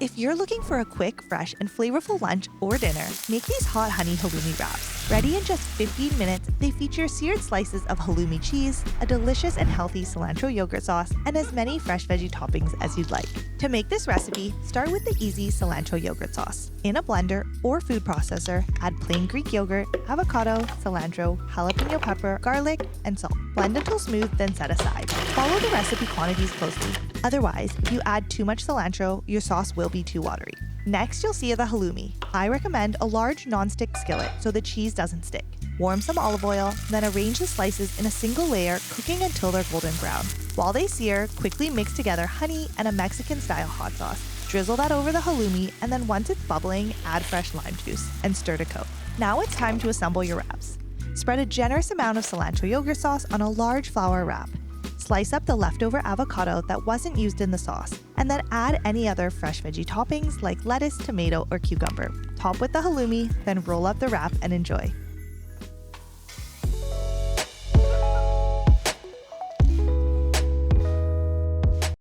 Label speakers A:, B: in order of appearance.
A: If you're looking for a quick, fresh, and flavorful lunch or dinner, make these hot honey halloumi wraps. Ready in just 15 minutes, they feature seared slices of halloumi cheese, a delicious and healthy cilantro yogurt sauce, and as many fresh veggie toppings as you'd like. To make this recipe, start with the easy cilantro yogurt sauce. In a blender or food processor, add plain Greek yogurt, avocado, cilantro, jalapeno pepper, garlic, and salt. Blend until smooth, then set aside. Follow the recipe quantities closely. Otherwise, if you add too much cilantro, your sauce will be too watery. Next, you'll see the halloumi. I recommend a large non-stick skillet so the cheese doesn't stick. Warm some olive oil, then arrange the slices in a single layer, cooking until they're golden brown. While they sear, quickly mix together honey and a Mexican-style hot sauce. Drizzle that over the halloumi, and then once it's bubbling, add fresh lime juice and stir to coat. Now it's time to assemble your wraps. Spread a generous amount of cilantro yogurt sauce on a large flour wrap. Slice up the leftover avocado that wasn't used in the sauce, and then add any other fresh veggie toppings like lettuce, tomato, or cucumber. Top with the halloumi, then roll up the wrap and enjoy.